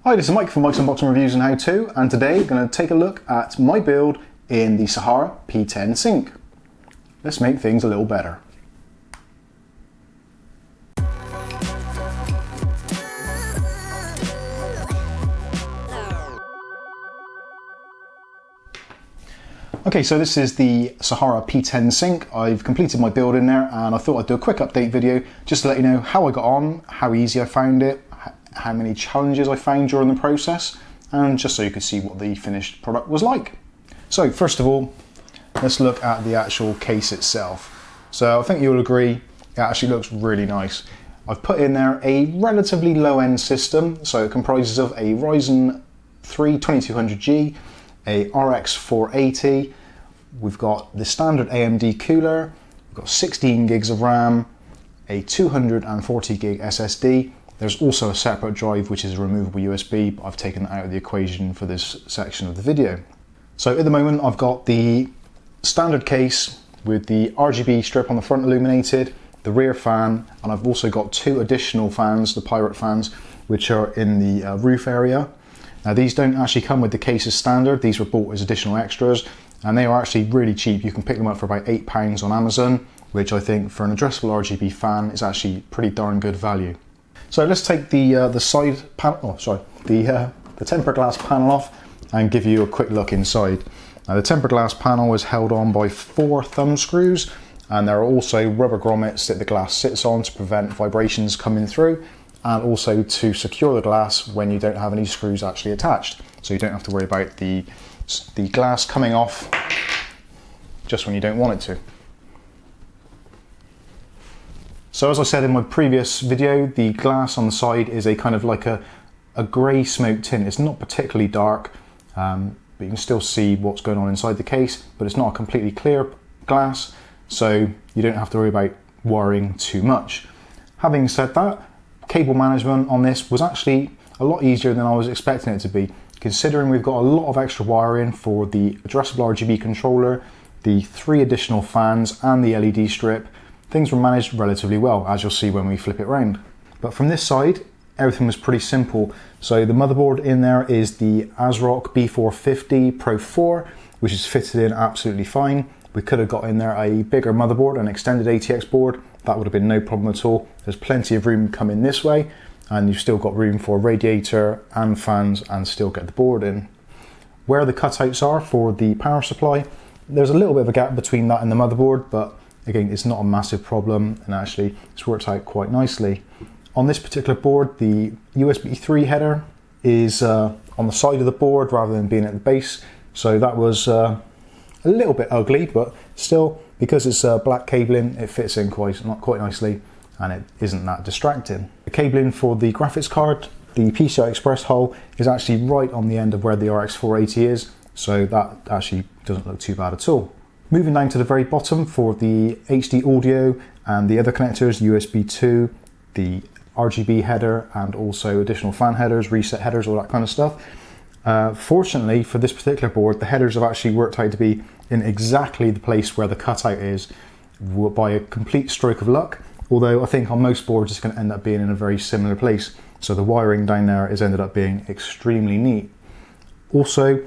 Hi, this is Mike from Mike's Unboxing Reviews and How To, and today we're going to take a look at my build in the Sahara P10 SYNC. Let's make things a little better. Okay, so this is the Sahara P10 SYNC. I've completed my build in there and I thought I'd do a quick update video just to let you know how I got on, how easy I found it, how many challenges I found during the process, and just so you could see what the finished product was like. So first of all, let's look at the actual case itself. So I think you'll agree, it actually looks really nice. I've put in there a relatively low-end system, so it comprises of a Ryzen 3 2200G, a RX 480, we've got the standard AMD cooler, we've got 16 gigs of RAM, a 240 gig SSD. There's also a separate drive which is a removable USB, but I've taken that out of the equation for this section of the video. So at the moment I've got the standard case with the RGB strip on the front illuminated, the rear fan, and I've also got two additional fans, the Pirate fans, which are in the roof area. Now these don't actually come with the case as standard, these were bought as additional extras, and they are actually really cheap. You can pick them up for about £8 on Amazon, which I think for an addressable RGB fan is actually pretty darn good value. So let's take the side panel, the tempered glass panel off and give you a quick look inside. Now the tempered glass panel is held on by 4 thumb screws, and there are also rubber grommets that the glass sits on to prevent vibrations coming through, and also to secure the glass when you don't have any screws actually attached. So you don't have to worry about the glass coming off just when you don't want it to. So as I said in my previous video, the glass on the side is a kind of like a grey smoke tint. It's not particularly dark, but you can still see what's going on inside the case, but it's not a completely clear glass, so you don't have to worry about wiring too much. Having said that, cable management on this was actually a lot easier than I was expecting it to be, considering we've got a lot of extra wiring for the addressable RGB controller, the 3 additional fans and the LED strip. Things were managed relatively well, as you'll see when we flip it around. But from this side, everything was pretty simple. So the motherboard in there is the ASRock B450 Pro 4, which is fitted in absolutely fine. We could have got in there a bigger motherboard, an extended ATX board. That would have been no problem at all. There's plenty of room coming this way, and you've still got room for a radiator and fans and still get the board in. Where the cutouts are for the power supply, there's a little bit of a gap between that and the motherboard, but again, it's not a massive problem, and actually it's worked out quite nicely. On this particular board, the USB 3 header is on the side of the board rather than being at the base, so that was a little bit ugly, but still, because it's black cabling, it fits in quite nicely, and it isn't that distracting. The cabling for the graphics card, the PCI Express hole, is actually right on the end of where the RX 480 is, so that actually doesn't look too bad at all. Moving down to the very bottom for the HD audio and the other connectors, USB 2, the RGB header, and also additional fan headers, reset headers, all that kind of stuff. Fortunately for this particular board, the headers have actually worked out to be in exactly the place where the cutout is by a complete stroke of luck, although I think on most boards it's going to end up being in a very similar place. So the wiring down there has ended up being extremely neat. Also,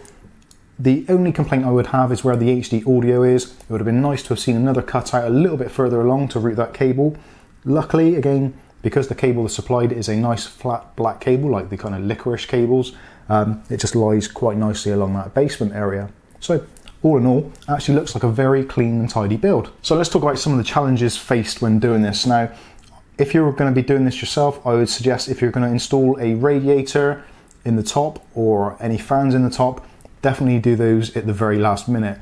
the only complaint I would have is where the HD audio is. It would have been nice to have seen another cutout a little bit further along to route that cable. Luckily, again, because the cable that's supplied is a nice flat black cable, like the kind of licorice cables, it just lies quite nicely along that basement area. So all in all, it actually looks like a very clean and tidy build. So let's talk about some of the challenges faced when doing this. Now, if you're going to be doing this yourself, I would suggest if you're going to install a radiator in the top or any fans in the top, definitely do those at the very last minute.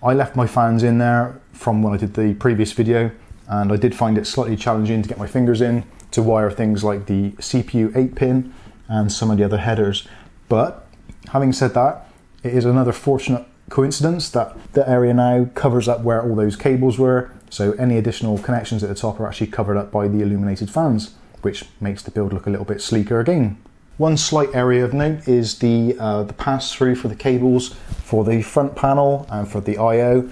I left my fans in there from when I did the previous video, and I did find it slightly challenging to get my fingers in to wire things like the CPU 8-pin and some of the other headers. But having said that, it is another fortunate coincidence that the area now covers up where all those cables were, so any additional connections at the top are actually covered up by the illuminated fans, which makes the build look a little bit sleeker again. One slight area of note is the pass-through for the cables for the front panel and for the I/O.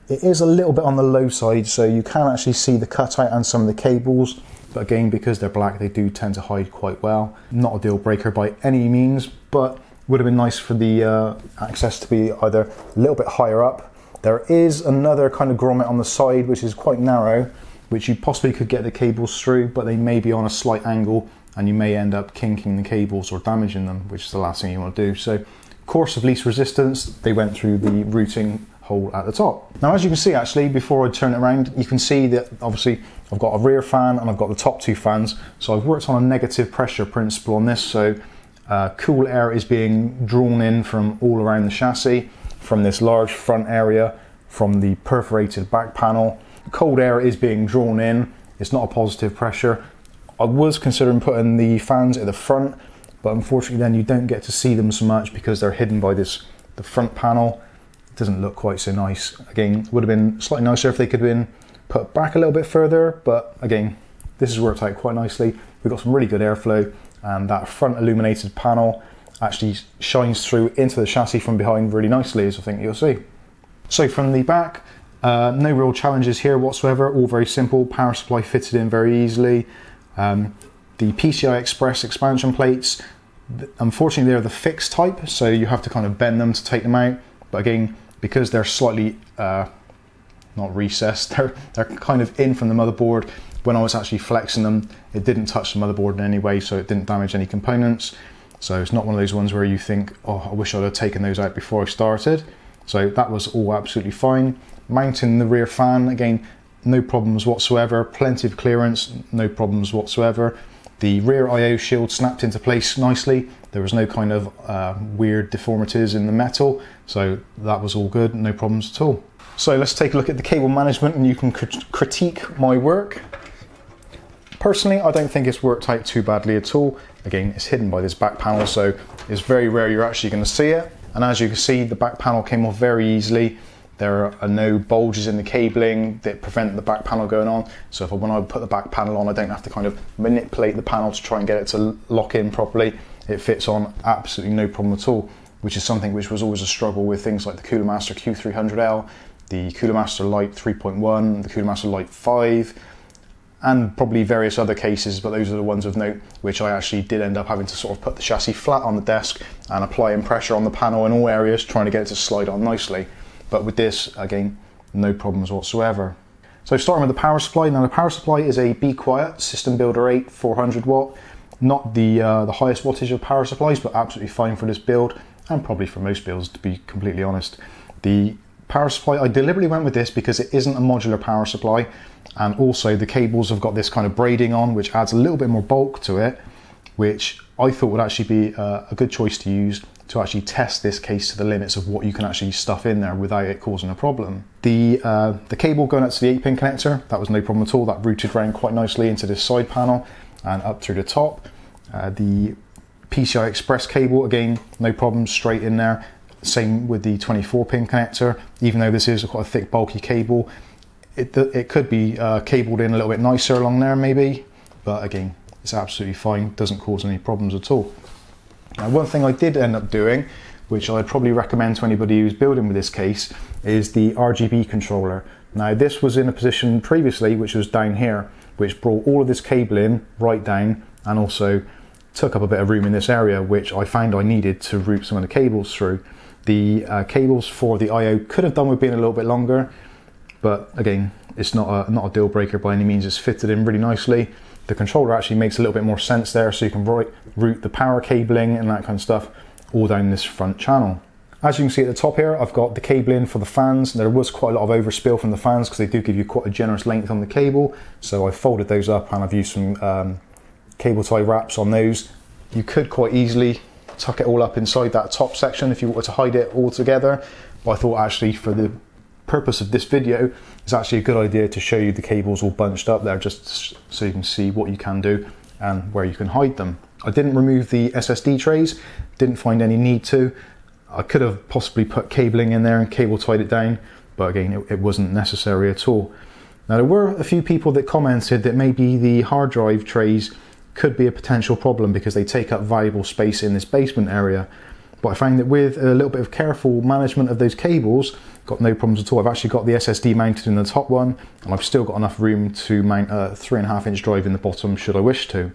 It is a little bit on the low side, so you can actually see the cutout and some of the cables, but again, because they're black, they do tend to hide quite well. Not a deal breaker by any means, but would have been nice for the access to be either a little bit higher up. There is another kind of grommet on the side, which is quite narrow, which you possibly could get the cables through, but they may be on a slight angle and you may end up kinking the cables or damaging them, which is the last thing you want to do. So, course of least resistance, they went through the routing hole at the top. Now, as you can see, actually, before I turn it around, you can see that obviously I've got a rear fan and I've got the top two fans. So I've worked on a negative pressure principle on this. So cool air is being drawn in from all around the chassis, from this large front area, from the perforated back panel. Cold air is being drawn in. It's not a positive pressure. I was considering putting the fans at the front, but unfortunately then you don't get to see them so much because they're hidden by the front panel. It doesn't look quite so nice. Again, would have been slightly nicer if they could have been put back a little bit further, but again, this has worked out quite nicely. We've got some really good airflow, and that front illuminated panel actually shines through into the chassis from behind really nicely, as I think you'll see. So from the back, no real challenges here whatsoever, all very simple. Power supply fitted in very easily. The PCI Express expansion plates, unfortunately they're the fixed type, so you have to kind of bend them to take them out. But again, because they're slightly not recessed, they're kind of in from the motherboard. When I was actually flexing them, it didn't touch the motherboard in any way, so it didn't damage any components. So it's not one of those ones where you think, oh, I wish I'd have taken those out before I started. So that was all absolutely fine. Mounting the rear fan, again, no problems whatsoever. Plenty of clearance, no problems whatsoever. The rear I/O shield snapped into place nicely. There was no kind of weird deformities in the metal, so that was all good, no problems at all. So let's take a look at the cable management and you can critique my work. Personally, I don't think it's worked out too badly at all. Again, it's hidden by this back panel, so it's very rare you're actually going to see it. And as you can see, the back panel came off very easily. There are no bulges in the cabling that prevent the back panel going on. So when I put the back panel on, I don't have to kind of manipulate the panel to try and get it to lock in properly. It fits on absolutely no problem at all, which is something which was always a struggle with things like the Cooler Master Q300L, the Cooler Master Lite 3.1, the Cooler Master Lite 5, and probably various other cases, but those are the ones of note, which I actually did end up having to sort of put the chassis flat on the desk and applying pressure on the panel in all areas, trying to get it to slide on nicely. But with this, again, no problems whatsoever. So starting with the power supply. Now the power supply is a Be Quiet System Builder 8 400 watt. Not the highest wattage of power supplies, but absolutely fine for this build, and probably for most builds, to be completely honest. The power supply, I deliberately went with this because it isn't a modular power supply, and also the cables have got this kind of braiding on, which adds a little bit more bulk to it, which I thought would actually be a good choice to use to actually test this case to the limits of what you can actually stuff in there without it causing a problem. The cable going up to the 8-pin connector, that was no problem at all. That routed around quite nicely into this side panel and up through the top. The PCI Express cable, again, no problem, straight in there. Same with the 24-pin connector. Even though this is quite a thick, bulky cable, it could be cabled in a little bit nicer along there maybe, but again, it's absolutely fine, doesn't cause any problems at all. Now, one thing I did end up doing, which I'd probably recommend to anybody who's building with this case, is the RGB controller. Now this was in a position previously which was down here, which brought all of this cable in right down and also took up a bit of room in this area, which I found I needed to route some of the cables through. The cables for the I/O could have done with being a little bit longer, but again, it's not a deal breaker by any means. It's fitted in really nicely. The controller actually makes a little bit more sense there, so you can route the power cabling and that kind of stuff all down this front channel. As you can see at the top here, I've got the cabling for the fans. There was quite a lot of overspill from the fans because they do give you quite a generous length on the cable, so I folded those up and I've used some cable tie wraps on those. You could quite easily tuck it all up inside that top section if you wanted to hide it all together, but I thought actually for the purpose of this video, it's actually a good idea to show you the cables all bunched up there, just so you can see what you can do and where you can hide them. I didn't remove the SSD trays, didn't find any need to. I could have possibly put cabling in there and cable tied it down, but again, it wasn't necessary at all. Now there were a few people that commented that maybe the hard drive trays could be a potential problem because they take up valuable space in this basement area. But I found that with a little bit of careful management of those cables, got no problems at all. I've actually got the SSD mounted in the top one, and I've still got enough room to mount a 3.5-inch drive in the bottom should I wish to.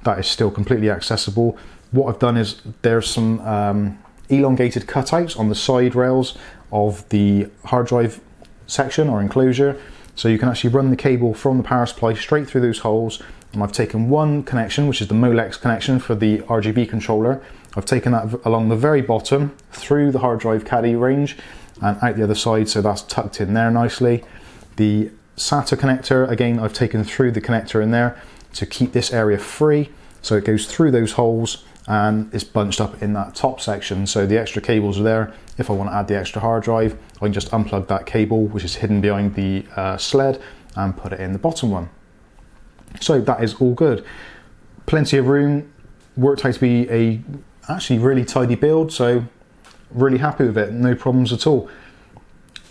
That is still completely accessible. What I've done is there's some elongated cutouts on the side rails of the hard drive section or enclosure, so you can actually run the cable from the power supply straight through those holes. And I've taken one connection, which is the molex connection for the RGB controller. I've taken that along the very bottom through the hard drive caddy range and out the other side, so that's tucked in there nicely. The SATA connector, again, I've taken through the connector in there to keep this area free, so it goes through those holes and it's bunched up in that top section, so the extra cables are there. If I want to add the extra hard drive, I can just unplug that cable, which is hidden behind the sled, and put it in the bottom one. So that is all good. Plenty of room, worked out to be a actually really tidy build, so really happy with it, no problems at all.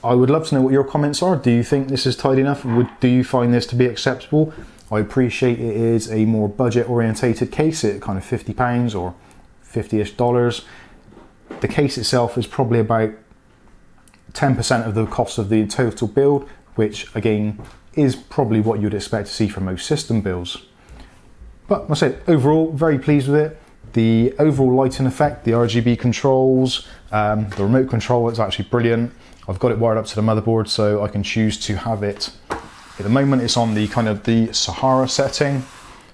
I would love to know what your comments are. Do you think this is tidy enough? Do you find this to be acceptable? I appreciate it is a more budget orientated case at kind of £50 or $50-ish. The case itself is probably about 10% of the cost of the total build, which again is probably what you'd expect to see from most system builds. But like I said, overall very pleased with it. The overall lighting effect, the RGB controls, the remote control is actually brilliant. I've got it wired up to the motherboard, so I can choose to have it. At the moment it's on the kind of the Sahara setting,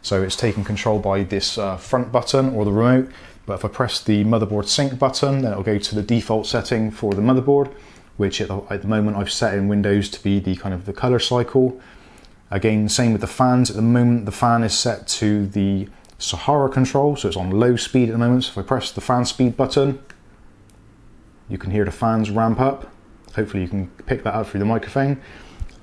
so it's taking control by this front button or the remote. But if I press the motherboard sync button, then it'll go to the default setting for the motherboard, which at the moment I've set in Windows to be the kind of the color cycle. Again, same with the fans. At the moment the fan is set to the Sahara control, so it's on low speed at the moment. So if I press the fan speed button, you can hear the fans ramp up. Hopefully you can pick that up through the microphone.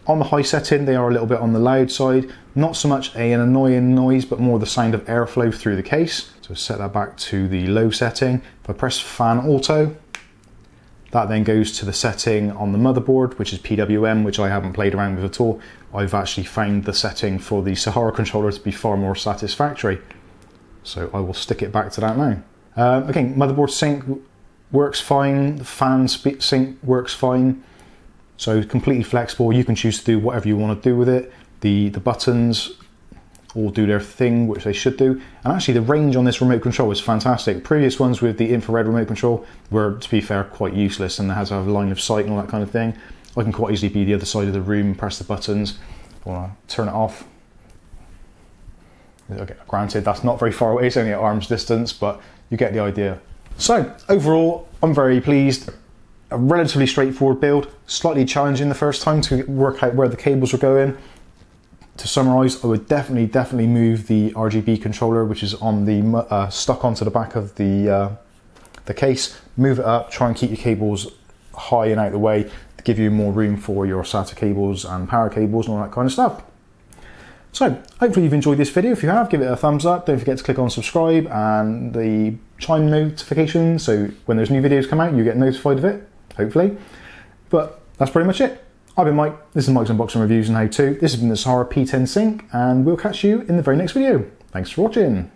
On the high setting, they are a little bit on the loud side. Not so much an annoying noise, but more the sound of airflow through the case. So set that back to the low setting. If I press fan auto, that then goes to the setting on the motherboard, which is PWM, which I haven't played around with at all. I've actually found the setting for the Sahara controller to be far more satisfactory. So I will stick it back to that now. Again, motherboard sync works fine, the fan sync works fine. So completely flexible, you can choose to do whatever you want to do with it. The buttons all do their thing, which they should do. And actually the range on this remote control is fantastic. Previous ones with the infrared remote control were, to be fair, quite useless, and they had to have a line of sight and all that kind of thing. I can quite easily be the other side of the room, press the buttons, or turn it off. Okay, granted, that's not very far away, it's only at arm's distance, but you get the idea. So overall, I'm very pleased. A relatively straightforward build, slightly challenging the first time to work out where the cables were going. To summarize, I would definitely move the RGB controller, which is on the stuck onto the back of the case. Move it up, try and keep your cables high and out of the way to give you more room for your SATA cables and power cables and all that kind of stuff. So hopefully you've enjoyed this video. If you have, give it a thumbs up. Don't forget to click on subscribe and the chime notification, so when there's new videos come out, you get notified of it, hopefully. But that's pretty much it. I've been Mike. This is Mike's Unboxing Reviews and How To. This has been the Sahara P10 SYNC, and we'll catch you in the very next video. Thanks for watching.